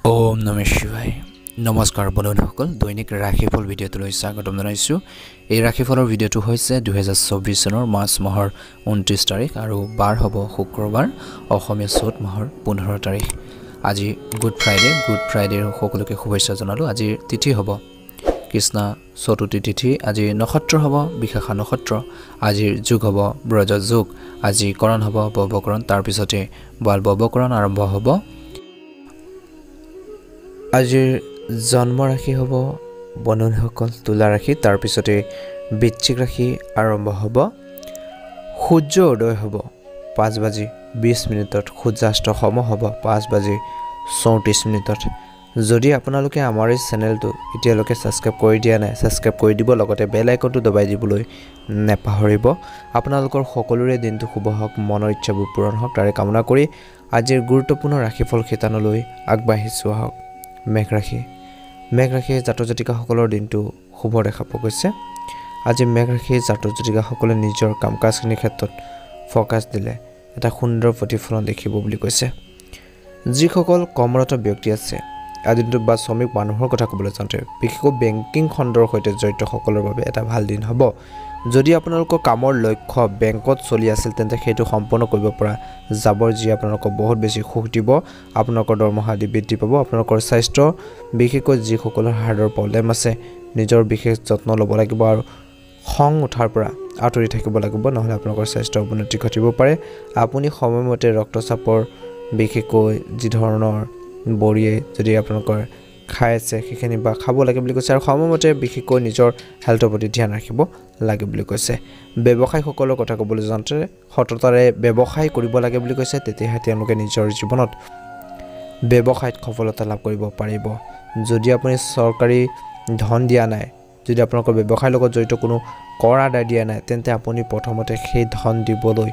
ওম নমঃ শিৱায় নমস্কাৰ বন্ধুসকল দৈনিক ৰাশিফল ভিডিঅ'টোলৈ স্বাগতম জনাইছো এই ৰাশিফলৰ ভিডিঅ'টো হৈছে 2024 চনৰ মাৰ্চ মাহৰ 29 তাৰিখ আৰু বাৰ হ'ব শুক্ৰবাৰ অসমীয়া চ'ত মাহৰ 15 তাৰিখ আজি গুড ফ্ৰাইডে সকলোকে শুভেচ্ছা জনালো আজি তিথি হ'ব কৃষ্ণ চতুৰ্থী তিথি আজি নক্ষত্ৰ হ'ব বিশাখা নক্ষত্ৰ আজিৰ যুগ হ'ব ব্ৰজ যুগ আজি কৰণ হ'ব বৱকৰণ তাৰ পিছতে বাল বৱকৰণ আৰম্ভ হ'ব আজিৰ জন্ম ৰাশি হ'ব বন্ধুসকল তুলা ৰাশি তাৰ পিছতে বৃশ্চিক ৰাশি আৰম্ভ হ'ব সূৰ্য উদয় হ'ব 5:20 সূৰ্যাস্ত সম হ'ব 5:34 যদি আপোনালোকে আমাৰ এই চেনেলটো এতিয়ালৈকে সাবস্ক্ৰাইব কৰি দিয়া নাই সাবস্ক্ৰাইব কৰি দিব লগতে বেল আইকনটো দবাই দিবলৈ নেপাহৰিব আপোনালোকৰ সকলোৰে দিনটো শুভ হওক মনৰ ইচ্ছাবোৰ পূৰণ হওক তাৰে কামনা কৰি আজিৰ গুৰুত্বপূৰ্ণ ৰাশিফল খিতানলৈ আগবাঢ়িছো আহক মেঘ ৰাশি জাতক জাতিকাসকলৰ দিনটো শুভ দেখা পোৱা গৈছে আজি মেঘ ৰাশি জাতক জাতিকাসকলে নিজৰ কামকাজখিনিৰ ক্ষেত্ৰত ফোকাস দিলে এটা সুন্দৰ প্ৰতিফলন দেখিব বুলি কৈছে যিসকল কৰ্মৰত ব্যক্তি আছে আজি দিনটো বা শ্ৰমিক মানুহৰ কথা ক'বলৈ যাওঁতে বিশেষকৈ বেংকিং খণ্ডৰ সৈতে জড়িত সকলৰ বাবে এটা ভাল দিন হ'ব যদি আপোনালোকৰ কামৰ লক্ষ্য বেংকত চলি আছিল তেন্তে সেইটো সম্পূৰ্ণ কৰিব পৰা যাবৰ যি আপোনালোকক বহুত বেছি সুখ দিব আপোনালোকৰ দৰমহা বৃদ্ধি পাব আপোনালোকৰ স্বাস্থ্য বিশেষকৈ যিসকলৰ হাৰ্টৰ প্ৰব্লেম আছে নিজৰ বিশেষ যত্ন ল'ব লাগিব আৰু খং উঠাৰ পৰা আঁতৰি থাকিব লাগিব নহলে আপোনালোকৰ স্বাস্থ্য অৱনতি ঘটিব পাৰে আপুনি সময়মতে ৰক্তচাপৰ বিশেষকৈ যি ধৰণৰ বৰিয়ে যদি আপোনালোকৰ খাই আছে সেইখিনি বা খাব লাগে বুলি কৈছে আৰু সময়মতে বিশেষকৈ নিজৰ হেল্থৰ প্ৰতি ধ্যান ৰাখিব লাগে বুলি কৈছে ব্যৱসায়ীসকলৰ কথা ক'বলৈ যাওঁতে সততাৰে ব্যৱসায় কৰিব লাগে বুলি কৈছে তেতিয়াহে তেওঁলোকে নিজৰ জীৱনত ব্যৱসায়ত সফলতা লাভ কৰিব পাৰিব যদি আপুনি চৰকাৰী ধন দিয়া নাই যদি আপোনালোকৰ ব্যৱসায়ৰ লগত জড়িত কোনো কৰ আদায় দিয়া নাই তেন্তে আপুনি প্ৰথমতে সেই ধন দিবলৈ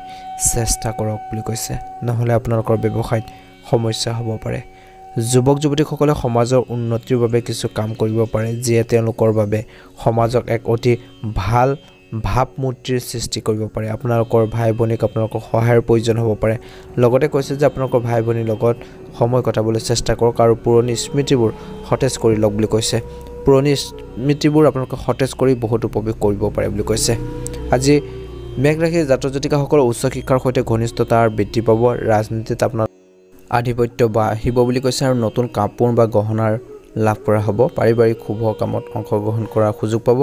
চেষ্টা কৰক বুলি কৈছে নহলে আপোনালোকৰ ব্যৱসায়ত সমস্যা হ'ব পাৰে যুৱক যুৱতীসকলে সমাজৰ উন্নতিৰ বাবে কিছু কাম কৰিব পাৰে যিয়ে তেওঁলোকৰ বাবে সমাজক এক অতি ভাল ভাৱমূৰ্তিৰ সৃষ্টি কৰিব পাৰে আপোনালোকৰ ভাই ভনীক আপোনালোকৰ সহায়ৰ প্ৰয়োজন হ'ব পাৰে লগতে কৈছে যে আপোনালোকৰ ভাই ভনীৰ লগত সময় কটাবলৈ চেষ্টা কৰক আৰু পুৰণি স্মৃতিবোৰ সতেজ কৰি লওক বুলি কৈছে পুৰণি স্মৃতিবোৰ আপোনালোকে সতেজ কৰি বহুত উপভোগ কৰিব পাৰে বুলি কৈছে আজি মেঘ ৰাশি জাতক জাতিকাসকলৰ উচ্চ শিক্ষাৰ সৈতে ঘনিষ্ঠতাৰ বৃদ্ধি পাব ৰাজনীতিত আপোনাৰ আধিপত্য বাঢ়িব বুলি কৈছে আৰু নতুন কাপোৰ বা গহনাৰ লাভ কৰা হ'ব পাৰিবাৰিক শুভ কামত অংশগ্ৰহণ কৰাৰ সুযোগ পাব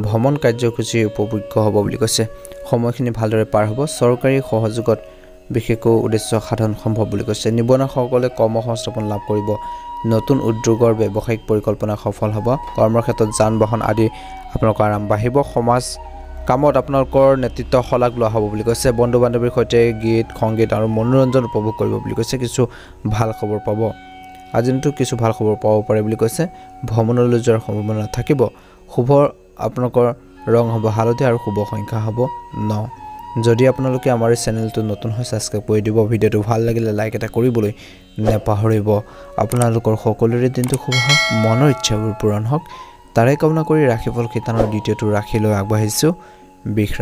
ভ্ৰমণ কাৰ্যসূচী উপভোগ্য হ'ব বুলি কৈছে সময়খিনি ভালদৰে পাৰ হ'ব চৰকাৰী সহযোগত বিশেষকৈ উদ্দেশ্য সাধন সম্ভৱ বুলি কৈছে নিবনুৱাসকলে কৰ্মসংস্থাপন লাভ কৰিব নতুন উদ্যোগৰ ব্যৱসায়িক পৰিকল্পনা সফল হ'ব কৰ্মৰ ক্ষেত্ৰত যান বাহন আদি আপোনালোকৰ আৰাম বাঢ়িব সমাজ কামত আপোনালোকৰ নেতৃত্ব শলাগ লোৱা হ'ব বুলি কৈছে বন্ধু বান্ধৱীৰ সৈতে গীত সংগীত আৰু মনোৰঞ্জন উপভোগ কৰিব বুলি কৈছে কিছু ভাল খবৰ পাব আজি দিনটো কিছু ভাল খবৰ পাব পাৰে বুলি কৈছে ভ্ৰমণলৈ যোৱাৰ সম্ভাৱনা থাকিব শুভ আপোনালোকৰ ৰং হ'ব হালধীয়া আৰু শুভ সংখ্যা হ'ব 9 যদি আপোনালোকে আমাৰ এই চেনেলটো নতুন হৈ সাবস্ক্ৰাইব কৰি দিব ভিডিঅ'টো ভাল লাগিলে লাইক এটা কৰিবলৈ নেপাহৰিব আপোনালোকৰ সকলোৰে দিনটো শুভ হওক মনৰ ইচ্ছাবোৰ পূৰণ হওক তাৰে কামনা কৰি ৰাশিফল খিতানৰ দ্বিতীয়টো ৰাশিলৈ আগবাঢ়িছো বৃষ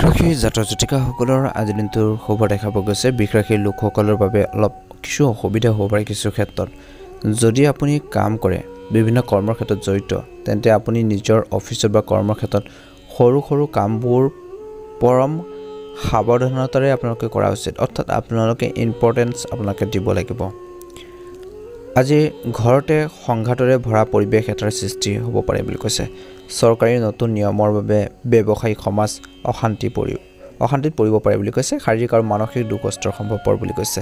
ৰাশি জাতক জাতিকাসকলৰ আজি দিনটোৰ শুভ দেখা পোৱা গৈছে বৃষ ৰাশিৰ লোকসকলৰ বাবে অলপ কিছু অসুবিধা হ'ব পাৰে কিছু ক্ষেত্ৰত যদি আপুনি কাম কৰে বিভিন্ন কৰ্মৰ ক্ষেত্ৰত জড়িত তেন্তে আপুনি নিজৰ অফিচত বা কৰ্মৰ ক্ষেত্ৰত সৰু সৰু কামবোৰ পৰম সাৱধানতাৰে আপোনালোকে কৰা উচিত অৰ্থাৎ আপোনালোকে ইম্পৰ্টেন্স আপোনালোকে দিব লাগিব আজি ঘৰতে সংঘাতৰে ভৰা পৰিৱেশ এটাৰ সৃষ্টি হ'ব পাৰে বুলি কৈছে চৰকাৰী নতুন নিয়মৰ বাবে ব্যৱসায়িক সমাজ অশান্তিত পৰিব পাৰে বুলি কৈছে শাৰীৰিক আৰু মানসিক দুখ কষ্টৰ সম্ভৱপৰ বুলি কৈছে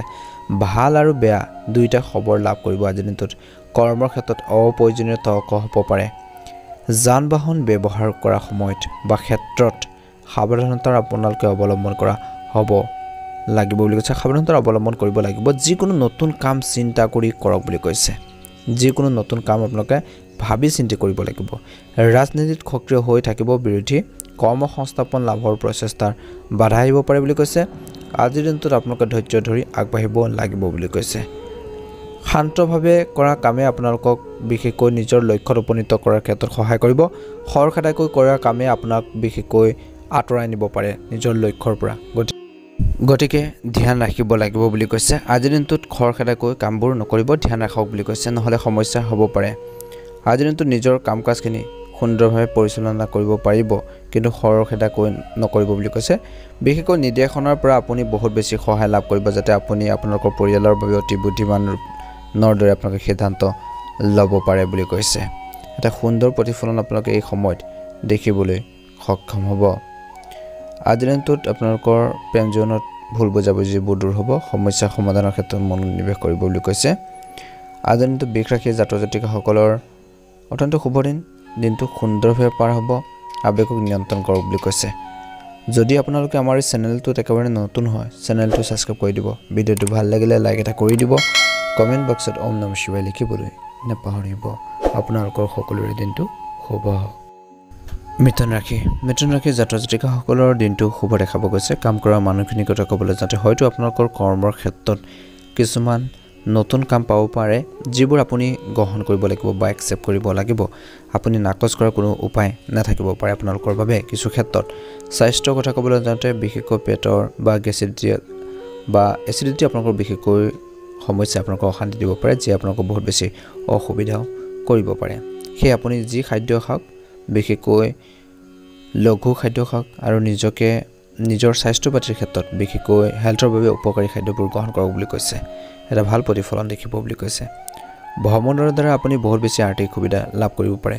ভাল আৰু বেয়া দুইটা খবৰ লাভ কৰিব আজি দিনটোত কৰ্মৰ ক্ষেত্ৰত অপ্ৰয়োজনীয় তৰ্ক হ'ব পাৰে যান বাহন ব্যৱহাৰ কৰা সময়ত বা ক্ষেত্ৰত সাৱধানতাৰ আপোনালোকে অৱলম্বন কৰা হ'ব লাগিব বুলি কৈছে সাৱধানতাৰ অৱলম্বন কৰিব লাগিব যিকোনো নতুন কাম চিন্তা কৰি কৰক বুলি কৈছে যিকোনো নতুন কাম আপোনালোকে ভাবি চিন্তি কৰিব লাগিব ৰাজনীতিত সক্ৰিয় হৈ থাকিব বিৰোধী কৰ্মসংস্থাপন লাভৰ প্ৰচেষ্টাৰ বাধা আহিব পাৰে বুলি কৈছে আজিৰ দিনটোত আপোনালোকে ধৈৰ্য ধৰি আগবাঢ়িব লাগিব বুলি কৈছে শান্তভাৱে কৰা কামে আপোনালোকক বিশেষকৈ নিজৰ লক্ষ্যত উপনীত কৰাৰ ক্ষেত্ৰত সহায় কৰিব খৰখেদাকৈ কৰা কামে আপোনাক বিশেষকৈ আঁতৰাই নিব পাৰে নিজৰ লক্ষ্যৰ পৰা গতিকে ধ্যান ৰাখিব লাগিব বুলি কৈছে আজিৰ দিনটোত খৰখেদাকৈ কামবোৰ নকৰিব ধ্যান ৰাখক বুলি কৈছে নহলে সমস্যা হ'ব পাৰে আজিৰ দিনটোত নিজৰ কাম-কাজখিনি সুন্দৰভাৱে পৰিচালনা কৰিব পাৰিব কিন্তু খৰখেদাকৈ নকৰিব বুলি কৈছে বিশেষকৈ নিৰ্দেশনাৰ পৰা আপুনি বহুত বেছি সহায় লাভ কৰিব যাতে আপুনি আপোনালোকৰ পৰিয়ালৰ বাবে অতি বুদ্ধিমানৰ দৰে আপোনালোকে সিদ্ধান্ত ল'ব পাৰে বুলি কৈছে এটা সুন্দৰ প্ৰতিফলন আপোনালোকে এই সময়ত দেখিবলৈ সক্ষম হ'ব আজিৰ দিনটোত আপোনালোকৰ প্ৰেম জীৱনত ভুল বুজাবুজিবোৰ দূৰ হ'ব সমস্যা সমাধানৰ ক্ষেত্ৰত মনোনিৱেশ কৰিব বুলি কৈছে আজিৰ দিনটোত বৃষ ৰাশিৰ জাতক-জাতিকাসকলৰ অত্যন্ত শুভ দিন দিনটো সুন্দৰভাৱে পাৰ হ'ব আবেগক নিয়ন্ত্ৰণ কৰক বুলি কৈছে যদি আপোনালোকে আমাৰ এই চেনেলটোত একেবাৰে নতুন হয় চেনেলটো সাবস্ক্ৰাইব কৰি দিব ভিডিঅ'টো ভাল লাগিলে লাইক এটা কৰি দিব কমেন্ট বক্সত ওম নমঃ শিৱায় লিখিবলৈ নাপাহৰিব আপোনালোকৰ সকলোৰে দিনটো শুভ হওক মিথুন ৰাশি জাতক-জাতিকাসকলৰ দিনটো শুভ দেখাব গৈছে কাম কৰা মানুহখিনিৰ কথা ক'বলৈ যাতে হয়তো আপোনালোকৰ কৰ্মৰ ক্ষেত্ৰত কিছুমান নতুন কাম পাব পাৰে যিবোৰ আপুনি গ্ৰহণ কৰিব লাগিব বা একচেপ্ট কৰিব লাগিব আপুনি নাকচ কৰাৰ কোনো উপায় নাথাকিব পাৰে আপোনালোকৰ বাবে কিছু ক্ষেত্ৰত স্বাস্থ্যৰ কথা ক'বলৈ যাওঁতে বিশেষকৈ পেটৰ বা এচিডিটি আপোনালোকৰ বিশেষকৈ সমস্যা আপোনালোকক অশান্তি দিব পাৰে যি আপোনালোকক বহুত বেছি অসুবিধাও কৰিব পাৰে সেই আপুনি যি খাদ্য খাওক বিশেষকৈ লঘু খাদ্য খাওক আৰু নিজৰ স্বাস্থ্য পাতিৰ ক্ষেত্ৰত বিশেষকৈ হেল্থৰ বাবে উপকাৰী খাদ্যবোৰ গ্ৰহণ কৰক বুলি কৈছে এটা ভাল প্ৰতিফলন দেখিব বুলি কৈছে ভ্ৰমণৰ দ্বাৰা আপুনি বহুত বেছি আৰ্থিক সুবিধা লাভ কৰিব পাৰে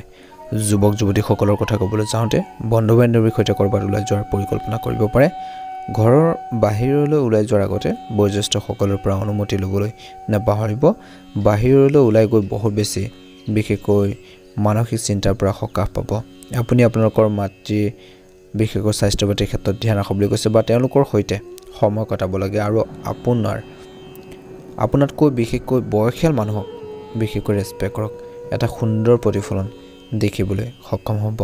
যুৱক-যুৱতীসকলৰ কথা ক'বলৈ যাওঁতে বন্ধু-বান্ধৱীৰ সৈতে ক'ৰবাত ওলাই যোৱাৰ পৰিকল্পনা কৰিব পাৰে ঘৰৰ বাহিৰলৈ ওলাই যোৱাৰ আগতে বয়োজ্যেষ্ঠসকলৰ পৰা অনুমতি ল'বলৈ নাপাহৰিব বাহিৰলৈ ওলাই গৈ বহুত বেছি বিশেষকৈ মানসিক চিন্তাৰ পৰা সকাহ পাব আপুনি আপোনালোকৰ মাতৃ বিশেষকৈ স্বাস্থ্য পাতিৰ ক্ষেত্ৰত ধ্যান ৰাখিব বুলি কৈছে বা তেওঁলোকৰ সৈতে সময় কটাব লাগে আৰু আপোনাতকৈ বিশেষকৈ বয়সীয়াল মানুহক বিশেষকৈ ৰেসপেক্ট কৰক এটা সুন্দৰ প্ৰতিফলন দেখিবলৈ সক্ষম হ'ব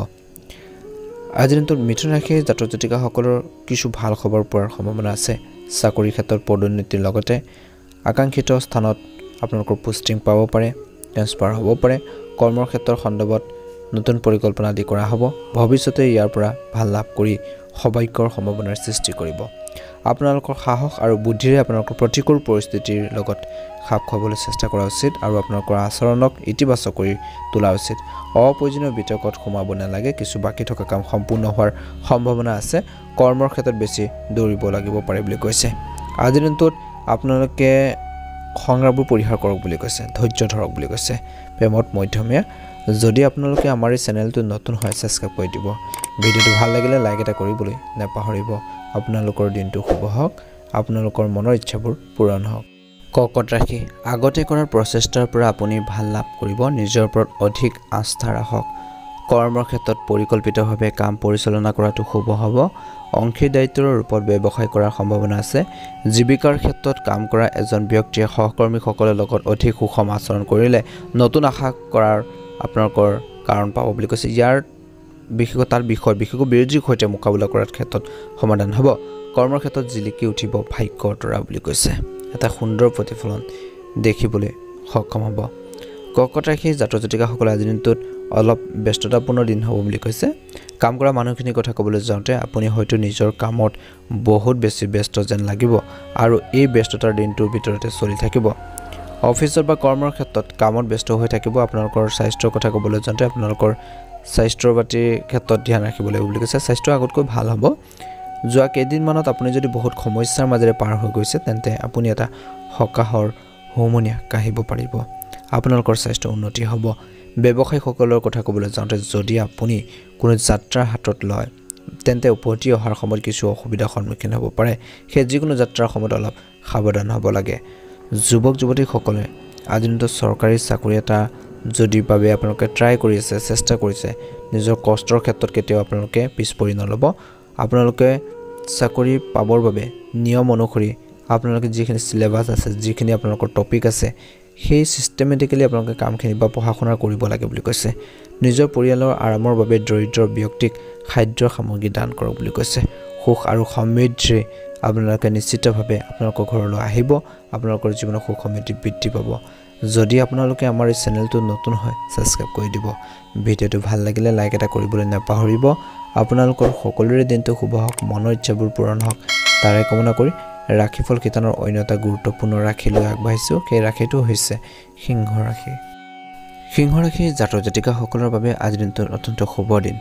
আজিৰ দিনটোত মিথুন ৰাশিৰ জাতক-জাতিকাসকলৰ কিছু ভাল খবৰ পোৱাৰ সম্ভাৱনা আছে চাকৰি ক্ষেত্ৰত পদোন্নতিৰ লগতে আকাংক্ষিত স্থানত আপোনালোকৰ পোষ্টিং পাব পাৰে ট্ৰান্সফাৰ হ'ব পাৰে কৰ্মৰ ক্ষেত্ৰৰ সন্দৰ্ভত নতুন পৰিকল্পনা আদি কৰা হ'ব ভৱিষ্যতে ইয়াৰ পৰা ভাল লাভ কৰি সৌভাগ্যৰ সম্ভাৱনাৰ সৃষ্টি কৰিব আপোনালোকৰ সাহস আৰু বুদ্ধিৰে আপোনালোকৰ প্ৰতিকূল পৰিস্থিতিৰ লগত খাপ খুৱাবলৈ চেষ্টা কৰা উচিত আৰু আপোনালোকৰ আচৰণক ইতিবাচক কৰি তোলা উচিত অপ্ৰয়োজনীয় বিতৰ্কত সোমাব নালাগে কিছু বাকি থকা কাম সম্পূৰ্ণ হোৱাৰ সম্ভাৱনা আছে কৰ্মৰ ক্ষেত্ৰত বেছি দৌৰিব লাগিব পাৰে বুলি কৈছে আজিৰ দিনটোত আপোনালোকে সংগ্ৰামবোৰ পৰিহাৰ কৰক বুলি কৈছে ধৈৰ্য ধৰক বুলি কৈছে প্ৰেমত মধ্যমীয়া যদি আপোনালোকে আমাৰ এই চেনেলটো নতুন হয় সাবস্ক্ৰাইব কৰি দিব ভিডিঅ'টো ভাল লাগিলে লাইক এটা কৰিবলৈ নাপাহৰিব আপোনালোকৰ দিনটো শুভ হওক আপোনালোকৰ মনৰ ইচ্ছাবোৰ পূৰণ হওক কৰ্কট ৰাশি আগতে কৰাৰ প্ৰচেষ্টাৰ পৰা আপুনি ভাল লাভ কৰিব নিজৰ ওপৰত অধিক আস্থা ৰাখক কৰ্মৰ ক্ষেত্ৰত পৰিকল্পিতভাৱে কাম পৰিচালনা কৰাটো শুভ হ'ব অংশীদাৰিত্বৰ ৰূপত ব্যৱসায় কৰাৰ সম্ভাৱনা আছে জীৱিকাৰ ক্ষেত্ৰত কাম কৰা এজন ব্যক্তিয়ে সহকৰ্মীসকলৰ লগত অধিক সুষম আচৰণ কৰিলে নতুন আশা কৰাৰ আপোনালোকৰ কাৰণ পাব বুলি কৈছে ইয়াৰ বিশেষকৈ তাৰ বিশেষকৈ বিৰোধীৰ সৈতে মোকাবিলা কৰাৰ ক্ষেত্ৰত সমাধান হ'ব কৰ্মৰ ক্ষেত্ৰত জিলিকি উঠিব ভাগ্যৰ তৰা বুলি কৈছে এটা সুন্দৰ প্ৰতিফলন দেখিবলৈ সক্ষম হ'ব কৰ্কট ৰাশিৰ জাতক-জাতিকাসকলে আজিৰ দিনটোত অলপ ব্যস্ততাপূৰ্ণ দিন হ'ব বুলি কৈছে কাম কৰা মানুহখিনিৰ কথা ক'বলৈ যাওঁতে আপুনি হয়তো নিজৰ কামত বহুত বেছি ব্যস্ত যেন লাগিব আৰু এই ব্যস্ততাৰ দিনটোৰ ভিতৰতে চলি থাকিব অফিচত বা কৰ্মৰ ক্ষেত্ৰত কামত ব্যস্ত হৈ থাকিব আপোনালোকৰ স্বাস্থ্যৰ কথা ক'বলৈ যাওঁতে আপোনালোকৰ স্বাস্থ্যৰ পাতিৰ ক্ষেত্ৰত ধ্যান ৰাখিব লাগিব বুলি কৈছে স্বাস্থ্য আগতকৈ ভাল হ'ব যোৱা কেইদিনমানত আপুনি যদি বহুত সমস্যাৰ মাজেৰে পাৰ হৈ গৈছে তেন্তে আপুনি এটা সকাহৰ হুমুনিয়া কাঢ়িব পাৰিব আপোনালোকৰ স্বাস্থ্য উন্নতি হ'ব ব্যৱসায়ীসকলৰ কথা ক'বলৈ যাওঁতে যদি আপুনি কোনো যাত্ৰা হাতত লয় তেন্তে উভতি অহাৰ সময়ত কিছু অসুবিধাৰ সন্মুখীন হ'ব পাৰে সেই যিকোনো যাত্ৰাৰ সময়ত অলপ সাৱধান হ'ব লাগে যুৱক-যুৱতীসকলে আজিৰ দিনটোত চৰকাৰী চাকৰি এটা যদি বাবে আপোনালোকে ট্ৰাই কৰি আছে চেষ্টা কৰিছে নিজৰ কষ্টৰ ক্ষেত্ৰত কেতিয়াও আপোনালোকে পিছ পৰি নল'ব আপোনালোকে চাকৰি পাবৰ বাবে নিয়ম অনুসৰি আপোনালোকে যিখিনি সিলেবাস আছে যিখিনি আপোনালোকৰ টপিক আছে সেই সিস্টেমেটিক্যালি আপোনালোকে কামখিনি বা পঢ়া-শুনা কৰিব লাগে বুলি কৈছে নিজৰ পৰিয়ালৰ আৰামৰ বাবে দৰিদ্ৰ ব্যক্তিক খাদ্য সামগ্ৰী দান কৰক বুলি কৈছে সুখ আৰু সমৃদ্ধি আপোনালোকে নিশ্চিতভাৱে আপোনালোকৰ ঘৰলৈ আহিব আপোনালোকৰ জীৱনত সুখ সমৃদ্ধি বৃদ্ধি পাব যদি আপোনালোকে আমাৰ এই চেনেলটো নতুন হয় সাবস্ক্ৰাইব কৰি দিব ভিডিঅ'টো ভাল লাগিলে লাইক এটা কৰিবলৈ নাপাহৰিব আপোনালোকৰ সকলোৰে দিনটো শুভ হওক মনৰ ইচ্ছাবোৰ পূৰণ হওক তাৰে কামনা কৰি ৰাশিফল শিতানৰ অন্য এটা গুৰুত্বপূৰ্ণ ৰাশি লৈ আগবাঢ়িছোঁ। সেই ৰাশিটো হৈছে সিংহ ৰাশি। সিংহ ৰাশি জাতক জাতিকাসকলৰ বাবে আজিৰ দিনটো অত্যন্ত শুভ দিন।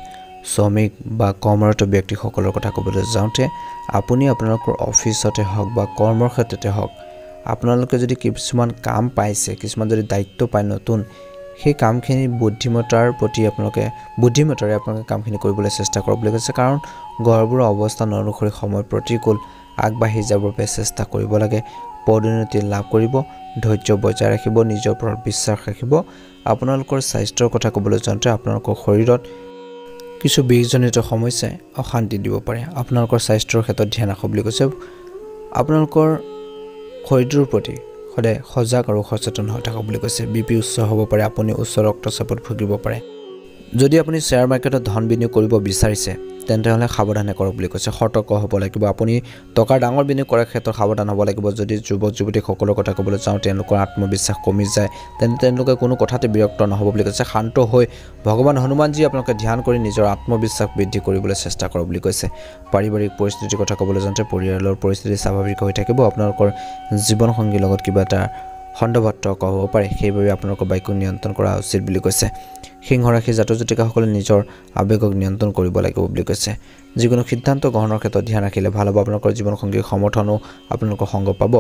শ্ৰমিক বা কৰ্মৰত ব্যক্তিসকলৰ কথা ক'বলৈ যাওঁতে আপুনি আপোনালোকৰ অফিচতে হওক বা কৰ্মৰ ক্ষেত্ৰতে হওক, আপোনালোকে যদি কিছুমান কাম পাইছে, কিছুমান যদি দায়িত্ব পায় নতুন, সেই কামখিনি বুদ্ধিমত্তাৰে আপোনালোকে কামখিনি কৰিবলৈ চেষ্টা কৰক বুলি কৈছে। কাৰণ গ্ৰহবোৰৰ অৱস্থান অনুসৰি সময় প্ৰতিকূল, আগবাঢ়ি যাবৰ বাবে চেষ্টা কৰিব লাগে। পদোন্নতি লাভ কৰিব, ধৈৰ্য বজাই ৰাখিব, নিজৰ ওপৰত বিশ্বাস ৰাখিব। আপোনালোকৰ স্বাস্থ্যৰ কথা ক'বলৈ যাওঁতে আপোনালোকৰ শৰীৰত কিছু বিষজনিত সমস্যাই অশান্তি দিব পাৰে। আপোনালোকৰ স্বাস্থ্যৰ ক্ষেত্ৰত ধ্যান ৰাখক বুলি কৈছে। আপোনালোকৰ শৰীৰটোৰ প্ৰতি সদায় সজাগ আৰু সচেতন হৈ থাকক বুলি কৈছে। BP উচ্চ হ'ব পাৰে, আপুনি উচ্চ ৰক্তচাপত ভুগিব পাৰে। যদি আপুনি শ্বেয়াৰ মাৰ্কেটত ধন বিনিয়োগ কৰিব বিচাৰিছে তেন্তে হ'লে সাৱধানে কৰক বুলি কৈছে। সতৰ্ক হ'ব লাগিব। আপুনি টকাৰ ডাঙৰ বিনিয়োগ কৰাৰ ক্ষেত্ৰত সাৱধান হ'ব লাগিব। যদি যুৱক যুৱতীসকলৰ কথা ক'বলৈ যাওঁ তেওঁলোকৰ আত্মবিশ্বাস কমি যায় তেন্তে তেওঁলোকে কোনো কথাতে বিৰক্ত নহ'ব বুলি কৈছে। শান্ত হৈ ভগৱান হনুমানজী আপোনালোকে ধ্যান কৰি নিজৰ আত্মবিশ্বাস বৃদ্ধি কৰিবলৈ চেষ্টা কৰক বুলি কৈছে। পাৰিবাৰিক পৰিস্থিতিৰ কথা ক'বলৈ যাওঁতে পৰিয়ালৰ পৰিস্থিতি স্বাভাৱিক হৈ থাকিব। আপোনালোকৰ জীৱনসংগীৰ লগত কিবা এটা সন্দৰ্ভত তৰ্ক হ'ব পাৰে, সেইবাবে আপোনালোকৰ বাইক নিয়ন্ত্ৰণ কৰা উচিত বুলি কৈছে। সিংহ ৰাশি জাতক জাতিকাসকলে নিজৰ আৱেগক নিয়ন্ত্ৰণ কৰিব লাগিব বুলি কৈছে। যিকোনো সিদ্ধান্ত গ্ৰহণৰ ক্ষেত্ৰত ধ্যান ৰাখিলে ভাল হ'ব। আপোনালোকৰ জীৱনসংগীৰ সমৰ্থনো আপোনালোকৰ সংগ পাব।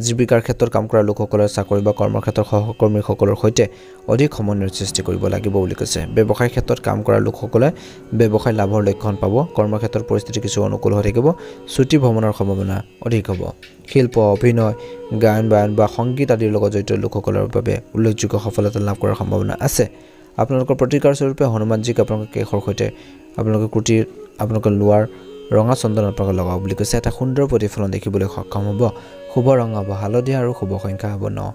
জীৱিকাৰ ক্ষেত্ৰত কাম কৰা লোকসকলে চাকৰি বা কৰ্মৰ ক্ষেত্ৰত সহকৰ্মীসকলৰ সৈতে অধিক সমন্বয়ৰ সৃষ্টি কৰিব লাগিব বুলি কৈছে। ব্যৱসায়ৰ ক্ষেত্ৰত কাম কৰা লোকসকলে ব্যৱসায় লাভৰ লক্ষণ পাব। কৰ্মক্ষেত্ৰত পৰিস্থিতি কিছু অনুকূল হৈ থাকিব। ছুটি ভ্ৰমণৰ সম্ভাৱনা অধিক হ'ব। শিল্প, অভিনয়, গায়ন বায়ন বা সংগীত আদিৰ লগত জড়িত লোকসকলৰ বাবে উল্লেখযোগ্য সফলতা লাভ কৰাৰ সম্ভাৱনা আছে। আপোনালোকৰ প্ৰতিকাৰ স্বৰূপে হনুমানজীক আপোনালোকে কেশৰ সৈতে আপোনালোকে লোৱাৰ ৰঙা চন্দন আপোনালোকে লগাব বুলি কৈছে। এটা সুন্দৰ প্ৰতিফলন দেখিবলৈ সক্ষম হ'ব। শুভ ৰং হ'ব হালধীয়া আৰু শুভ সংখ্যা হ'ব 9।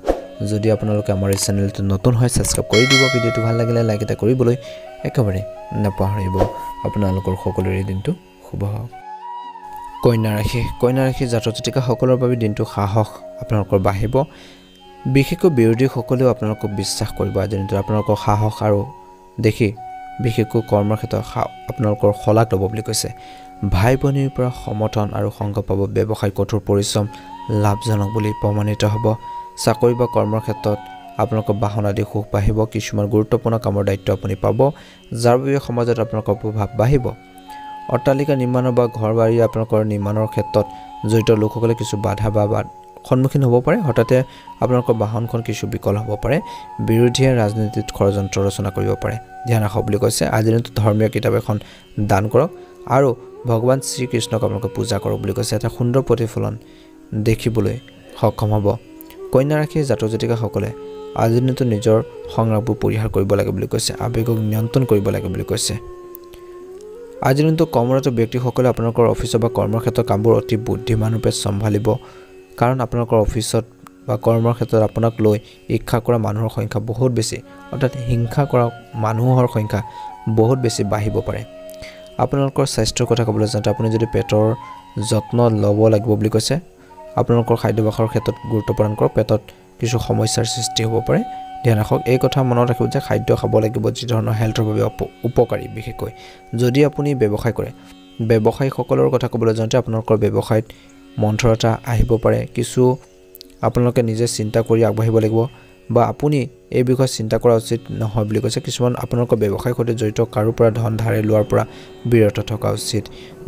যদি আপোনালোকে আমাৰ এই চেনেলটো নতুন হয় ছাবস্ক্ৰাইব কৰি দিব। ভিডিঅ'টো ভাল লাগিলে লাইক এটা কৰিবলৈ একেবাৰে নাপাহৰিব। আপোনালোকৰ সকলোৰে দিনটো শুভ হওক। কন্যা ৰাশি জাতক জাতিকাসকলৰ বাবে দিনটো সাহস আপোনালোকৰ বাঢ়িব। বিশেষকৈ বিৰোধীসকলেও আপোনালোকক বিশ্বাস কৰিব। আজিৰ দিনটোত আপোনালোকৰ সাহস আৰু দেখি বিশেষকৈ কৰ্মৰ ক্ষেত্ৰত আপোনালোকৰ শলাগ ল'ব বুলি কৈছে। ভাই ভনীৰ পৰা সমৰ্থন আৰু সংগ পাব। ব্যৱসায় কঠোৰ পৰিশ্ৰম লাভজনক বুলি প্ৰমাণিত হ'ব। চাকৰি বা কৰ্মৰ ক্ষেত্ৰত আপোনালোকৰ বাহন আদি সুখ বাঢ়িব। কিছুমান গুৰুত্বপূৰ্ণ কামৰ দায়িত্ব আপুনি পাব, যাৰ বাবে সমাজত আপোনালোকৰ প্ৰভাৱ বাঢ়িব। অট্টালিকা নিৰ্মাণ বা ঘৰ বাৰী আপোনালোকৰ নিৰ্মাণৰ ক্ষেত্ৰত জড়িত লোকসকলে কিছু বাধা বা সন্মুখীন হ'ব পাৰে। হঠাতে আপোনালোকৰ বাহনখন কিছু বিকল হ'ব পাৰে। বিৰোধীয়ে ৰাজনীতিত ষড়যন্ত্ৰ ৰচনা কৰিব পাৰে, ধ্যান ৰাখক বুলি কৈছে। আজিৰ দিনটোত ধৰ্মীয় কিতাপ এখন দান কৰক আৰু ভগৱান শ্ৰীকৃষ্ণক আপোনালোকে পূজা কৰক বুলি কৈছে। এটা সুন্দৰ প্ৰতিফলন দেখিবলৈ সক্ষম হ'ব। কন্যা ৰাশিৰ জাতক জাতিকাসকলে আজিৰ দিনটোত নিজৰ সংগ্ৰামবোৰ পৰিহাৰ কৰিব লাগে বুলি কৈছে। আৱেগক নিয়ন্ত্ৰণ কৰিব লাগে বুলি কৈছে। আজিৰ দিনটোত কৰ্মৰত ব্যক্তিসকলে আপোনালোকৰ অফিচত বা কৰ্মৰ ক্ষেত্ৰত কামবোৰ অতি বুদ্ধিমানৰূপে চম্ভালিব। কাৰণ আপোনালোকৰ অফিচত বা কৰ্মৰ ক্ষেত্ৰত আপোনাক লৈ ঈৰ্ষা কৰা মানুহৰ সংখ্যা বহুত বেছি, অৰ্থাৎ হিংসা কৰা মানুহৰ সংখ্যা বহুত বেছি বাঢ়িব পাৰে। আপোনালোকৰ স্বাস্থ্যৰ কথা ক'বলৈ যাওঁতে আপুনি যদি পেটৰ যত্ন ল'ব লাগিব বুলি কৈছে। আপোনালোকৰ খাদ্যাভ্যাসৰ ক্ষেত্ৰত গুৰুত্ব প্ৰদান কৰক। পেটত কিছু সমস্যাৰ সৃষ্টি হ'ব পাৰে, ধ্যান ৰাখক। এই কথা মনত ৰাখিব যে খাদ্য খাব লাগিব যি ধৰণৰ হেল্থৰ বাবে উপকাৰী। বিশেষকৈ যদি আপুনি ব্যৱসায় কৰে, ব্যৱসায়ীসকলৰ কথা ক'বলৈ যাওঁতে আপোনালোকৰ ব্যৱসায়ত মন্থৰতা আহিব পাৰে। কিছু আপোনালোকে নিজে চিন্তা কৰি আগবাঢ়িব লাগিব বা আপুনি এই বিষয়ে চিন্তা কৰা উচিত নহয় বুলি কৈছে। কিছুমান আপোনালোকৰ ব্যৱসায়ৰ সৈতে জড়িত কাৰো পৰা ধন ধাৰে লোৱাৰ পৰা বিৰত থকা উচিত।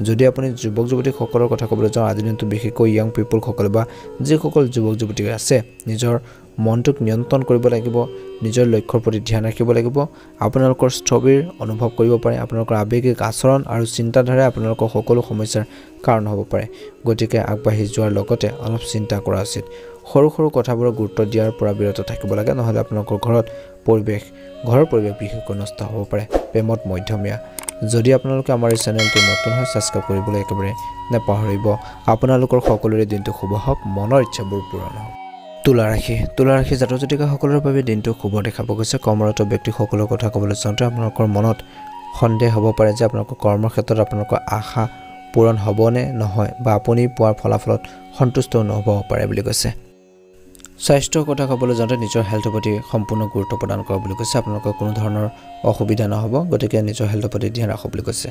যদি আপুনি যুৱক যুৱতীসকলৰ কথা ক'বলৈ যাওঁ, আজিৰ দিনটো বিশেষকৈ য়াং পিপলসকলে বা যিসকল যুৱক যুৱতী আছে নিজৰ মনটোক নিয়ন্ত্ৰণ কৰিব লাগিব, নিজৰ লক্ষ্যৰ প্ৰতি ধ্যান ৰাখিব লাগিব। আপোনালোকৰ স্থবিৰ অনুভৱ কৰিব পাৰে। আপোনালোকৰ আৱেগিক আচৰণ আৰু চিন্তাধাৰাই আপোনালোকৰ সকলো সমস্যাৰ কাৰণ হ'ব পাৰে। গতিকে আগবাঢ়ি যোৱাৰ লগতে অলপ চিন্তা কৰা উচিত। সৰু সৰু কথাবোৰক গুৰুত্ব দিয়াৰ পৰা বিৰত থাকিব লাগে, নহ'লে আপোনালোকৰ ঘৰৰ পৰিৱেশ বিশেষকৈ নষ্ট হ'ব পাৰে। প্ৰেমত মধ্যমীয়া। যদি আপোনালোকে আমাৰ এই চেনেলটো নতুন হয় ছাবস্ক্ৰাইব কৰিবলৈ একেবাৰে নাপাহৰিব। আপোনালোকৰ সকলোৰে দিনটো শুভ হওক, মনৰ ইচ্ছাবোৰ পূৰণ হওক। তুলা ৰাশি জাতক জাতিকাসকলৰ বাবে দিনটো শুভ দেখা পোৱা গৈছে। কৰ্মৰত ব্যক্তিসকলৰ কথা ক'বলৈ যাওঁতে আপোনালোকৰ মনত সন্দেহ হ'ব পাৰে যে আপোনালোকৰ কৰ্মৰ ক্ষেত্ৰত আপোনালোকৰ আশা পূৰণ হ'বনে নহয় বা আপুনি পোৱাৰ ফলাফলত সন্তুষ্ট নহ'ব পাৰে বুলি কৈছে। স্বাস্থ্যৰ কথা ক'বলৈ যাওঁতে নিজৰ হেল্থৰ প্ৰতি সম্পূৰ্ণ গুৰুত্ব প্ৰদান কৰা বুলি কৈছে আপোনালোকৰ কোনো ধৰণৰ অসুবিধা নহ'ব গতিকে নিজৰ হেল্থৰ প্ৰতি ধ্যান ৰাখক বুলি কৈছে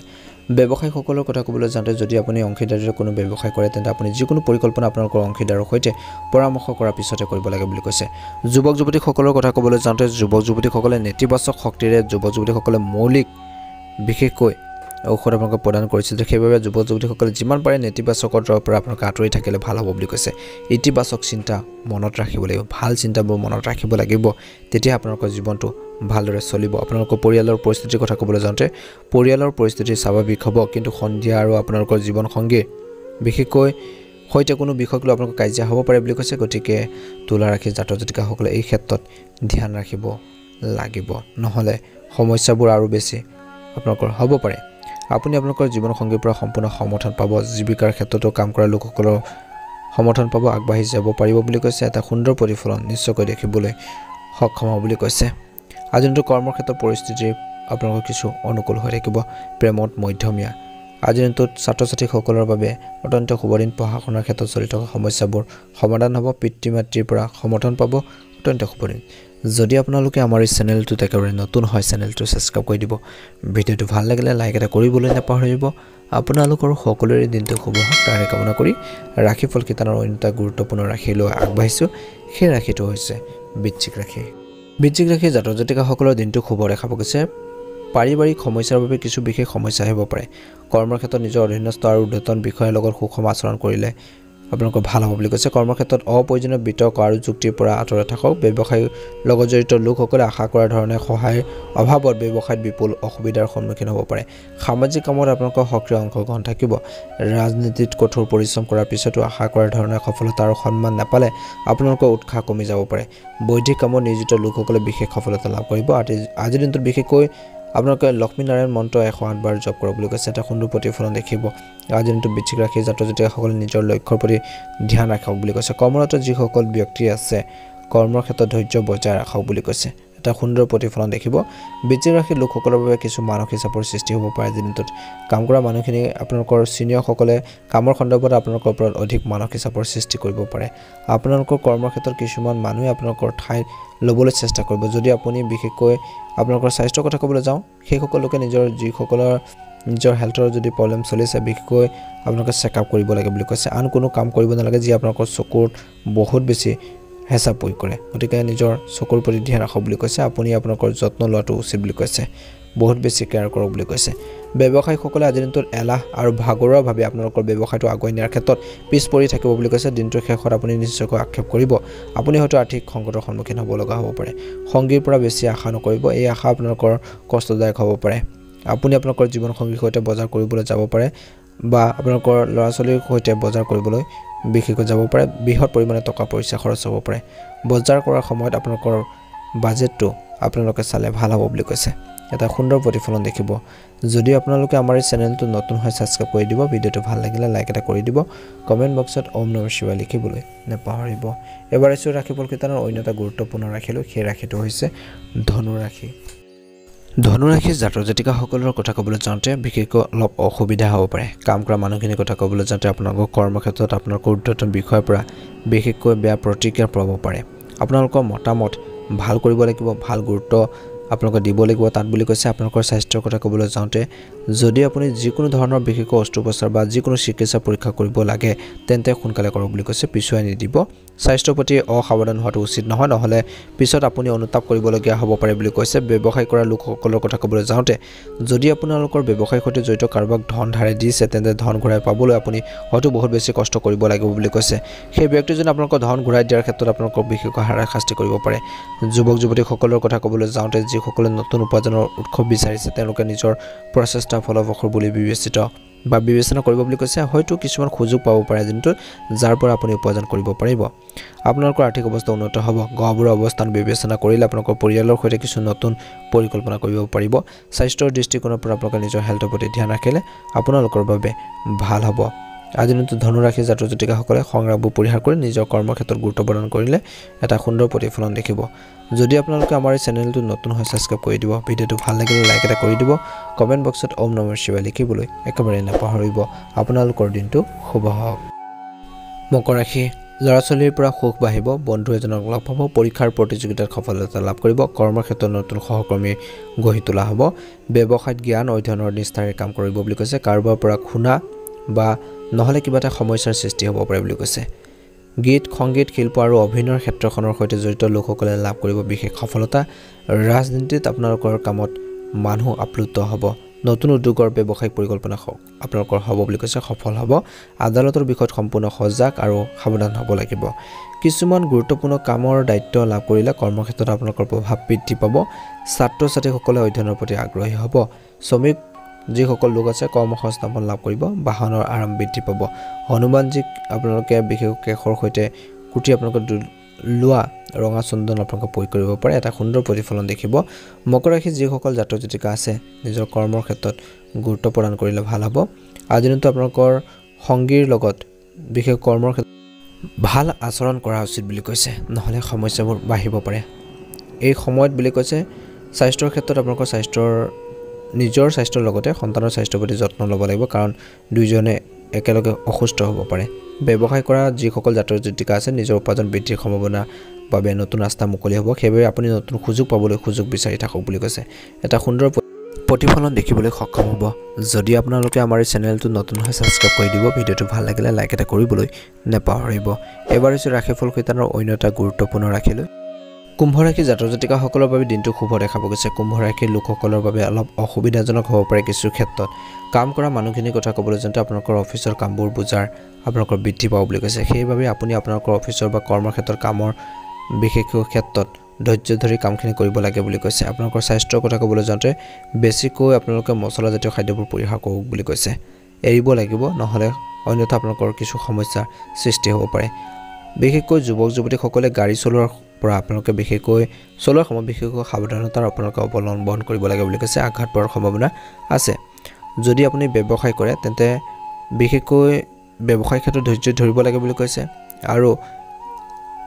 ব্যৱসায়ীসকলৰ কথা ক'বলৈ যাওঁতে যদি আপুনি অংশীদাৰীৰে কোনো ব্যৱসায় কৰে তেন্তে আপুনি যিকোনো পৰিকল্পনা আপোনালোকৰ অংশীদাৰৰ সৈতে পৰামৰ্শ কৰাৰ পিছতে কৰিব লাগে বুলি কৈছে যুৱক যুৱতীসকলৰ কথা ক'বলৈ যাওঁতে যুৱক যুৱতীসকলে নেতিবাচক শক্তিৰে যুৱক যুৱতীসকলে মৌলিক বিশেষকৈ ঔষধ আপোনালোকক প্ৰদান কৰিছে সেইবাবে যুৱক যুৱতীসকলে যিমান পাৰে নেতিবাচকৰ পৰা আপোনালোকে আঁতৰি থাকিলে ভাল হ'ব বুলি কৈছে ইতিবাচক চিন্তা মনত ৰাখিব লাগিব ভাল চিন্তাবোৰ মনত ৰাখিব লাগিব তেতিয়া আপোনালোকৰ জীৱনটো ভালদৰে চলিব আপোনালোকৰ পৰিয়ালৰ পৰিস্থিতিৰ কথা ক'বলৈ যাওঁতে পৰিয়ালৰ পৰিস্থিতি স্বাভাৱিক হ'ব কিন্তু সন্ধিয়া আৰু আপোনালোকৰ জীৱন সংগী বিশেষকৈ হয়তো কোনো বিষয়ক লৈ আপোনালোকৰ কাজিয়া হ'ব পাৰে বুলি কৈছে গতিকে তুলা ৰাশি জাতক জাতিকাসকলে এই ক্ষেত্ৰত ধ্যান ৰাখিব লাগিব নহ'লে সমস্যাবোৰ আৰু বেছি আপোনালোকৰ হ'ব পাৰে আপুনি আপোনালোকৰ জীৱন সংগীৰ পৰা সম্পূৰ্ণ সমৰ্থন পাব জীৱিকাৰ ক্ষেত্ৰতো কাম কৰা লোকসকলৰ সমৰ্থন পাব আগবাঢ়ি যাব পাৰিব বুলি কৈছে এটা সুন্দৰ প্ৰতিফলন নিশ্চয়কৈ দেখিবলৈ সক্ষম হ'ব বুলি কৈছে আজি দিনটো কৰ্মৰ ক্ষেত্ৰত পৰিস্থিতি আপোনালোকৰ কিছু অনুকূল হৈ থাকিব প্ৰেমত মধ্যমীয়া আজি দিনটোত ছাত্ৰ ছাত্ৰীসকলৰ বাবে অত্যন্ত শুভ দিন পঢ়া শুনাৰ ক্ষেত্ৰত চলি থকা সমস্যাবোৰ সমাধান হ'ব পিতৃ মাতৃৰ পৰা সমৰ্থন পাব অত্যন্ত শুভ দিন যদি আপোনালোকে আমাৰ এই চেনেলটোত একেবাৰে নতুন হয় চেনেলটো সাবস্ক্ৰাইব কৰি দিব ভিডিঅ'টো ভাল লাগিলে লাইক এটা কৰিবলৈ নাপাহৰিব আপোনালোকৰ সকলোৰে দিনটো শুভ হওক তাৰে কামনা কৰি ৰাশিফল কিতানৰ অন্য এটা গুৰুত্বপূৰ্ণ ৰাশি লৈ আগবাঢ়িছোঁ সেই ৰাশিটো হৈছে বৃশ্চিক ৰাশি বৃশ্চিক ৰাশি জাতক জাতিকাসকলৰ দিনটো শুভ দেখা গৈছে পাৰিবাৰিক সমস্যাৰ বাবে কিছু বিশেষ সমস্যা আহিব পাৰে কৰ্মৰ ক্ষেত্ৰত নিজৰ অধীনস্থ আৰু উদ্যতন বিষয়ৰ লগত সুষম আচৰণ কৰিলে আপোনালোকৰ ভাল হ'ব বুলি কৈছে কৰ্মৰ ক্ষেত্ৰত অপ্ৰয়োজনীয় বিতৰ্ক আৰু যুক্তিৰ পৰা আঁতৰত থাকক ব্যৱসায়ৰ লগত জড়িত লোকসকলে আশা কৰা ধৰণে সহায়ৰ অভাৱত ব্যৱসায়ত বিপুল অসুবিধাৰ সন্মুখীন হ'ব পাৰে সামাজিক কামত আপোনালোকৰ সক্ৰিয় অংশগ্ৰহণ থাকিব ৰাজনীতিত কঠোৰ পৰিশ্ৰম কৰাৰ পিছতো আশা কৰা ধৰণে সফলতা আৰু সন্মান নাপালে আপোনালোকৰ উৎসাহ কমি যাব পাৰে বৈদিক কামত নিয়োজিত লোকসকলে বিশেষ সফলতা লাভ কৰিব আজিৰ দিনটোত বিশেষকৈ আপোনালোকে লক্ষ্মী নাৰায়ণ মন্ত্ৰ 108 বাৰ জপ কৰক বুলি কৈছে এটা সুন্দৰ প্ৰতিফলন দেখিব আজি দিনটো বৃশ্চিক ৰাশি জাতক জাতিকাসকলে নিজৰ লক্ষ্যৰ প্ৰতি ধ্যান ৰাখক বুলি কৈছে কৰ্মৰত যিসকল ব্যক্তি আছে কৰ্মৰ ক্ষেত্ৰত ধৈৰ্য বজাই ৰাখক বুলি কৈছে এটা সুন্দৰ প্ৰতিফলন দেখিব বৃশ্চিক ৰাশিৰ লোকসকলৰ বাবে কিছু মানসিক চাপৰ সৃষ্টি হ'ব পাৰে দিনটোত কাম কৰা মানুহখিনি আপোনালোকৰ সিনিয়ৰসকলে কামৰ সন্দৰ্ভত আপোনালোকৰ ওপৰত অধিক মানসিক চাপৰ সৃষ্টি কৰিব পাৰে আপোনালোকৰ কৰ্মৰ ক্ষেত্ৰত কিছুমান মানুহে আপোনালোকৰ ঠাই ল'বলৈ চেষ্টা কৰিব যদি আপুনি বিশেষকৈ আপোনালোকৰ স্বাস্থ্যৰ কথা ক'বলৈ যাওঁ সেই সকলোকে নিজৰ হেল্থৰ যদি প্ৰব্লেম চলিছে বিশেষকৈ আপোনালোকে চেকআপ কৰিব লাগে বুলি কৈছে আন কোনো কাম কৰিব নালাগে যি আপোনালোকৰ চকুত বহুত বেছি হেঁচা প্ৰয়োগ কৰে গতিকে নিজৰ চকুৰ প্ৰতি ধ্যান ৰাখক বুলি কৈছে আপুনি আপোনালোকৰ যত্ন লোৱাটো উচিত বুলি কৈছে বহুত বেছি কেয়াৰ কৰক বুলি কৈছে ব্যৱসায়ীসকলে আজিৰ দিনটোত এলাহ আৰু ভাগৰুৱা ভাৱে আপোনালোকৰ ব্যৱসায়টো আগুৱাই নিয়াৰ ক্ষেত্ৰত পিছ পৰি থাকিব বুলি কৈছে দিনটোৰ শেষত আপুনি নিশ্চয়কৈ আক্ষেপ কৰিব আপুনি হয়তো আৰ্থিক সংকটৰ সন্মুখীন হ'ব লগা হ'ব পাৰে সংগীৰ পৰা বেছি আশা নকৰিব এই আশা আপোনালোকৰ কষ্টদায়ক হ'ব পাৰে আপুনি আপোনালোকৰ জীৱন সংগীৰ সৈতে বজাৰ কৰিবলৈ যাব পাৰে বা আপোনালোকৰ ল'ৰা ছোৱালীৰ সৈতে বজাৰ কৰিবলৈ বিশেষকৈ যাব পাৰে বৃহৎ পৰিমাণে টকা পইচা খৰচ হ'ব পাৰে বজাৰ কৰাৰ সময়ত আপোনালোকৰ বাজেটটো আপোনালোকে চালে ভাল হ'ব বুলি কৈছে এটা সুন্দৰ প্ৰতিফলন দেখিব যদি আপোনালোকে আমাৰ এই চেনেলটো নতুন হয় সাবস্ক্ৰাইব কৰি দিব ভিডিঅ'টো ভাল লাগিলে লাইক এটা কৰি দিব কমেন্ট বক্সত ওম নমঃ শিৱায় লিখিবলৈ নাপাহৰিব এবাৰ এছো ৰাশিফল কিতানৰ অন্য এটা গুৰুত্বপূৰ্ণ ৰাশিলৈ সেই ৰাশিটো হৈছে ধনু ৰাশি ধনু ৰাশি জাতক জাতিকাসকলৰ কথা ক'বলৈ যাওঁতে বিশেষকৈ অলপ অসুবিধা হ'ব পাৰে কাম কৰা মানুহখিনিৰ কথা ক'বলৈ যাওঁতে আপোনালোকৰ কৰ্মক্ষেত্ৰত আপোনালোকৰ উদ্যতন বিষয়ৰ পৰা বিশেষকৈ বেয়া প্ৰতিক্ৰিয়া পাব পাৰে আপোনালোকৰ মতামত ভাল কৰিব লাগিব ভাল গুৰুত্ব আপোনালোকে দিব লাগিব তাত বুলি কৈছে আপোনালোকৰ স্বাস্থ্যৰ কথা ক'বলৈ যাওঁতে যদি আপুনি যিকোনো ধৰণৰ বিশেষকৈ অস্ত্ৰোপচাৰ বা যিকোনো চিকিৎসা পৰীক্ষা কৰিব লাগে তেন্তে সোনকালে কৰক বুলি কৈছে পিছুৱাই নিদিব স্বাস্থ্যৰ প্ৰতি অসাৱধান হোৱাটো উচিত নহয় নহ'লে পিছত আপুনি অনুতাপ কৰিবলগীয়া হ'ব পাৰে বুলি কৈছে ব্যৱসায় কৰা লোকসকলৰ কথা ক'বলৈ যাওঁতে যদি আপোনালোকৰ ব্যৱসায়ৰ সৈতে জড়িত কাৰোবাক ধন ধাৰে দিছে তেন্তে ধন ঘূৰাই পাবলৈ আপুনি হয়তো বহুত বেছি কষ্ট কৰিব লাগিব বুলি কৈছে সেই ব্যক্তিজনে আপোনালোকৰ ধন ঘূৰাই দিয়াৰ ক্ষেত্ৰত আপোনালোকক বিশেষকৈ হাৰাশাস্তি কৰিব পাৰে যুৱক যুৱতীসকলৰ কথা ক'বলৈ যাওঁতে যিসকলে নতুন উপাৰ্জনৰ উৎস বিচাৰিছে তেওঁলোকে নিজৰ প্ৰচেষ্টা ফলপ্ৰসূ বুলি বিবেচনা কৰিব বুলি কৈছে হয়তো কিছুমান সুযোগ পাব পাৰে যোনটো যাৰ পৰা আপুনি উপাৰ্জন কৰিব পাৰিব আপোনালোকৰ আৰ্থিক অৱস্থা উন্নত হ'ব গহবোৰৰ অৱস্থান বিবেচনা কৰিলে আপোনালোকৰ পৰিয়ালৰ সৈতে কিছু নতুন পৰিকল্পনা কৰিব পাৰিব স্বাস্থ্যৰ দৃষ্টিকোণৰ পৰা আপোনালোকে নিজৰ হেল্থৰ প্ৰতি ধ্যান ৰাখিলে আপোনালোকৰ বাবে ভাল হ'ব আজি দিনটো ধনু ৰাশি জাতক জাতিকাসকলে সংগ্ৰামবোৰ পৰিহাৰ কৰি নিজৰ কৰ্মক্ষেত্ৰত গুৰুত্ব প্ৰদান কৰিলে এটা সুন্দৰ প্ৰতিফলন দেখিব যদি আপোনালোকে আমাৰ এই চেনেলটো নতুন হয় সাবস্ক্ৰাইব কৰি দিব ভিডিঅ'টো ভাল লাগিলে লাইক এটা কৰি দিব কমেন্ট বক্সত ওম নমঃ শিৱায় লিখিবলৈ একেবাৰে নাপাহৰিব আপোনালোকৰ দিনটো শুভ হওক মকৰ ৰাশি ল'ৰা ছোৱালীৰ পৰা সুখ বাঢ়িব, বন্ধু এজনক লগ পাব, পৰীক্ষাৰ প্ৰতিযোগিতাত সফলতা লাভ কৰিব, কৰ্মক্ষেত্ৰত নতুন সহকৰ্মী গঢ়ি তোলা হ'ব, ব্যৱসায়ত জ্ঞান অধ্যয়নৰ নিষ্ঠাৰে কাম কৰিব বুলি কৈছে। কাৰোবাৰ পৰা খুনা বা নহ'লে কিবা এটা সমস্যাৰ সৃষ্টি হ'ব পাৰে বুলি কৈছে। গীত, সংগীত, শিল্প আৰু অভিনয়ৰ ক্ষেত্ৰখনৰ সৈতে জড়িত লোকসকলে লাভ কৰিব বিশেষ সফলতা। ৰাজনীতিত আপোনালোকৰ কামত মানুহ আপ্লুত হ'ব। নতুন উদ্যোগৰ ব্যৱসায়িক পৰিকল্পনা আপোনালোকৰ হ'ব বুলি কৈছে, সফল হ'ব। আদালতৰ বিষয়ত সম্পূৰ্ণ সজাগ আৰু সাৱধান হ'ব লাগিব। কিছুমান গুৰুত্বপূৰ্ণ কামৰ দায়িত্ব লাভ কৰিলে কৰ্মক্ষেত্ৰত আপোনালোকৰ প্ৰভাৱ বৃদ্ধি পাব। ছাত্ৰ ছাত্ৰীসকলে অধ্যয়নৰ প্ৰতি আগ্ৰহী হ'ব। শ্ৰমিক যিসকল লোক আছে কৰ্মসংস্থাপন লাভ কৰিব, বাহনৰ আৰাম বৃদ্ধি পাব। হনুমানজীক আপোনালোকে বিশেষ কেশৰ সৈতে কুটি আপোনালোকে লোৱা ৰঙা চন্দন আপোনালোকে প্ৰয়োগ কৰিব পাৰে, এটা সুন্দৰ প্ৰতিফলন দেখিব। মকৰ ৰাশিত যিসকল জাতক জাতিকা আছে নিজৰ কৰ্মৰ ক্ষেত্ৰত গুৰুত্ব প্ৰদান কৰিলে ভাল হ'ব। আজিৰ দিনটো আপোনালোকৰ সংগীৰ লগত বিশেষ কৰ্মৰ ক্ষেত্ৰত ভাল আচৰণ কৰা উচিত বুলি কৈছে, নহ'লে সমস্যাবোৰ বাঢ়িব পাৰে। এই সময়ত বুলি কৈছে স্বাস্থ্যৰ ক্ষেত্ৰত আপোনালোকৰ নিজৰ স্বাস্থ্যৰ লগতে সন্তানৰ স্বাস্থ্যৰ প্ৰতি যত্ন ল'ব লাগিব, কাৰণ দুয়োজনে একেলগে অসুস্থ হ'ব পাৰে। ব্যৱসায় কৰা যিসকল জাতক জাতিকা আছে নিজৰ উপাৰ্জন বৃদ্ধিৰ সম্ভাৱনাৰ বাবে নতুন ৰাস্তা মুকলি হ'ব, সেইবাবে আপুনি নতুন সুযোগ পাবলৈ সুযোগ বিচাৰি থাকক বুলি কৈছে। এটা সুন্দৰ প্ৰতিফলন দেখিবলৈ সক্ষম হ'ব। যদি আপোনালোকে আমাৰ এই চেনেলটো নতুন হয় ছাবস্ক্ৰাইব কৰি দিব, ভিডিঅ'টো ভাল লাগিলে লাইক এটা কৰিবলৈ নেপাহৰিব। এবাৰ হৈছে ৰাশিফল শৈতানৰ অন্য এটা গুৰুত্বপূৰ্ণ ৰাশিলৈ। কুম্ভ ৰাশিৰ জাতক জাতিকাসকলৰ বাবে দিনটো শুভ দেখা গৈছে। কুম্ভ ৰাশিৰ লোকসকলৰ বাবে অলপ অসুবিধাজনক হ'ব পাৰে কিছু ক্ষেত্ৰত। কাম কৰা মানুহখিনিৰ কথা ক'বলৈ যাওঁতে আপোনালোকৰ অফিচৰ কামবোৰ বুজাৰ আপোনালোকৰ বৃদ্ধি পাব বুলি কৈছে। সেইবাবে আপুনি আপোনালোকৰ অফিচৰ বা কৰ্মক্ষেত্ৰৰ কামৰ বিশেষ ক্ষেত্ৰত ধৈৰ্য ধৰি কামখিনি কৰিব লাগে বুলি কৈছে। আপোনালোকৰ স্বাস্থ্যৰ কথা ক'বলৈ যাওঁতে বেছিকৈ আপোনালোকে মছলাজাতীয় খাদ্যবোৰ পৰিহাৰ কৰক বুলি কৈছে, এৰিব লাগিব, নহ'লে অন্যথা আপোনালোকৰ কিছু সমস্যাৰ সৃষ্টি হ'ব পাৰে। বিশেষকৈ যুৱক যুৱতীসকলে গাড়ী চলোৱাৰ পৰা আপোনালোকে চলোৱাৰ সময়ত বিশেষকৈ সাৱধানতাৰ আপোনালোকে অৱলম্বন কৰিব লাগে বুলি কৈছে। আঘাত পোৱাৰ সম্ভাৱনা আছে। যদি আপুনি ব্যৱসায় কৰে তেন্তে বিশেষকৈ ব্যৱসায় ক্ষেত্ৰত ধৈৰ্য ধৰিব লাগে বুলি কৈছে, আৰু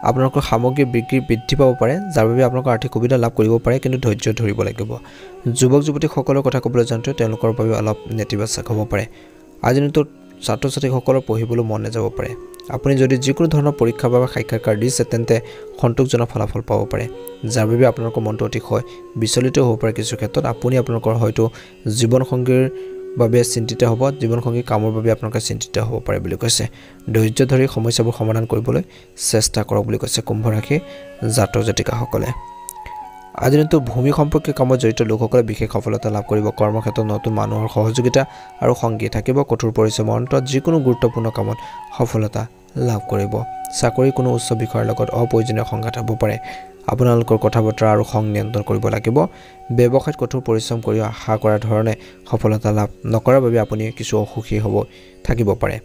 আপোনালোকৰ সামগ্ৰী বিক্ৰী বৃদ্ধি পাব পাৰে, যাৰ বাবে আপোনালোকৰ আৰ্থিক সুবিধা লাভ কৰিব পাৰে, কিন্তু ধৈৰ্য ধৰিব লাগিব। যুৱক যুৱতীসকলৰ কথা ক'বলৈ যাওঁতে তেওঁলোকৰ বাবে অলপ নেতিবাচক হ'ব পাৰে। আজিৰ দিনটোত ছাত্ৰ ছাত্ৰীসকলৰ পঢ়িবলৈ মন নাযাব পাৰে। আপুনি যদি যিকোনো ধৰণৰ পৰীক্ষা বা সাক্ষাৎকাৰ দিছে তেন্তে সন্তোষজনক ফলাফল পাব পাৰে, যাৰ বাবে আপোনালোকৰ মনটো অতিশয় বিচলিত হ'ব পাৰে। কিছু ক্ষেত্ৰত আপুনি আপোনালোকৰ হয়তো জীৱনসংগীৰ বাবে চিন্তিত হ'ব, জীৱনসংগী কামৰ বাবে আপোনালোকে চিন্তিত হ'ব পাৰে বুলি কৈছে। ধৈৰ্য ধৰি সমস্যাবোৰ সমাধান কৰিবলৈ চেষ্টা কৰক বুলি কৈছে কুম্ভ ৰাশিৰ জাতক জাতিকাসকলে। আজিৰ দিনটো ভূমি সম্পৰ্কীয় কামত জড়িত লোকসকলে বিশেষ সফলতা লাভ কৰিব। কৰ্মক্ষেত্ৰত নতুন মানুহৰ সহযোগিতা আৰু সংগী থাকিব। কঠোৰ পৰিশ্ৰমৰ অন্তত যিকোনো গুৰুত্বপূৰ্ণ কামত সফলতা লাভ কৰিব। চাকৰি কোনো উচ্চ বিষয়াৰ লগত অপ্ৰয়োজনীয় সংঘাত হ'ব পাৰে। আপোনালোকৰ কথা বতৰা আৰু খং নিয়ন্ত্ৰণ কৰিব লাগিব। ব্যৱসায়ত কঠোৰ পৰিশ্ৰম কৰি আশা কৰা ধৰণে সফলতা লাভ নকৰাৰ বাবে আপুনি কিছু অসুখী থাকিব পাৰে।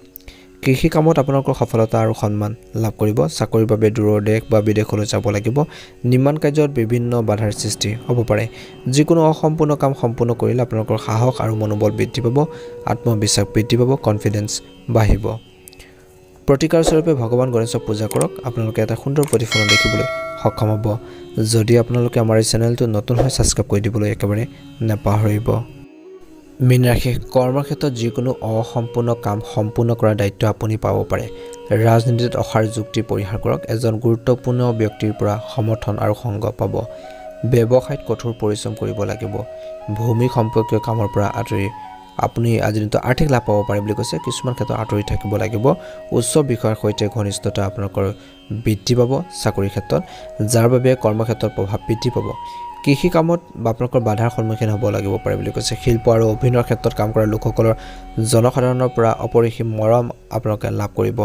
কৃষি কামত আপোনালোকৰ সফলতা আৰু সন্মান লাভ কৰিব। চাকৰিৰ বাবে দূৰৰ দেশ বা বিদেশলৈ যাব লাগিব। নিৰ্মাণ কাৰ্যত বিভিন্ন বাধাৰ সৃষ্টি হ'ব পাৰে। যিকোনো অসম্পূৰ্ণ কাম সম্পূৰ্ণ কৰিলে আপোনালোকৰ সাহস আৰু মনোবল বৃদ্ধি পাব, আত্মবিশ্বাস বৃদ্ধি পাব, কনফিডেন্স বাঢ়িব। প্ৰতিকাৰ স্বৰূপে ভগৱান গণেশক পূজা কৰক, আপোনালোকে এটা সুন্দৰ প্ৰতিফলন দেখিবলৈ সক্ষম হ'ব। যদি আপোনালোকে আমাৰ এই চেনেলটো নতুন হয় ছাবস্ক্ৰাইব কৰি দিবলৈ একেবাৰে নেপাহৰিব। মীন ৰাশি, কৰ্মক্ষেত্ৰত যিকোনো অসম্পূৰ্ণ কাম সম্পূৰ্ণ কৰাৰ দায়িত্ব আপুনি পাব পাৰে। ৰাজনীতিত অসাৰ যুক্তি পৰিহাৰ কৰক। এজন গুৰুত্বপূৰ্ণ ব্যক্তিৰ পৰা সমৰ্থন আৰু সংগ পাব। ব্যৱসায়ত কঠোৰ পৰিশ্ৰম কৰিব লাগিব। ভূমি সম্পৰ্কীয় কামৰ পৰা আঁতৰি আপুনি আজিৰ দিনটো আৰ্থিক লাভ পাব পাৰে বুলি কৈছে। কিছুমান ক্ষেত্ৰত আঁতৰি থাকিব লাগিব। উচ্চ বিষয়াৰ সৈতে ঘনিষ্ঠতা আপোনালোকৰ বৃদ্ধি পাব চাকৰিৰ ক্ষেত্ৰত, যাৰ বাবে কৰ্মক্ষেত্ৰত প্ৰভাৱ বৃদ্ধি পাব। কৃষি কামত আপোনালোকৰ বাধাৰ সন্মুখীন হ'ব লাগিব পাৰে বুলি কৈছে। শিল্প আৰু অভিনয়ৰ ক্ষেত্ৰত কাম কৰা লোকসকলৰ জনসাধাৰণৰ পৰা অপৰিসীম মৰম আপোনালোকে লাভ কৰিব।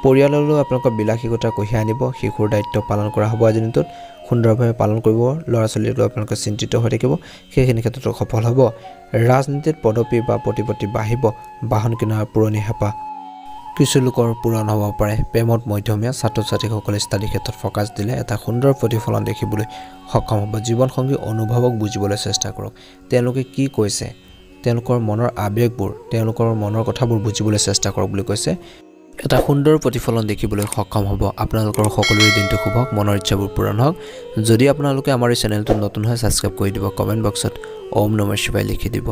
পৰিয়াললৈ আপোনালোকৰ বিলাসিকতা কঢ়িয়াই আনিব। শিশুৰ দায়িত্ব পালন কৰা হ'ব আজিৰ দিনটোত, সুন্দৰভাৱে পালন কৰিব। ল'ৰা ছোৱালীলৈ আপোনালোকে চিন্তিত হৈ থাকিব, সেইখিনি ক্ষেত্ৰতো সফল হ'ব। ৰাজনীতিত পদবী বা প্ৰতিপত্তি বাঢ়িব। বাহন কিনাৰ পুৰণি হেঁপাহ কিছু লোকৰ পূৰণ হ'ব পাৰে। প্ৰেমত মধ্যমীয়া। ছাত্ৰ ছাত্ৰীসকলে ষ্টাডি ক্ষেত্ৰত ফ'কাছ দিলে এটা সুন্দৰ প্ৰতিফলন দেখিবলৈ সক্ষম হ'ব। জীৱনসংগী অনুভৱক বুজিবলৈ চেষ্টা কৰক। তেওঁলোকে কি কৈছে, তেওঁলোকৰ মনৰ আৱেগবোৰ, তেওঁলোকৰ মনৰ কথাবোৰ বুজিবলৈ চেষ্টা কৰক বুলি কৈছে। এটা সুন্দৰ প্ৰতিফলন দেখিবলৈ সক্ষম হ'ব। আপোনালোকৰ সকলোৰে দিনটো শুভ হওক, মনৰ ইচ্ছাবোৰ পূৰণ হওক। যদি আপোনালোকে আমাৰ এই চেনেলটো নতুন হয় ছাবস্ক্ৰাইব কৰি দিব, কমেণ্ট বক্সত ওম নমঃ শিৱায় লিখি দিব।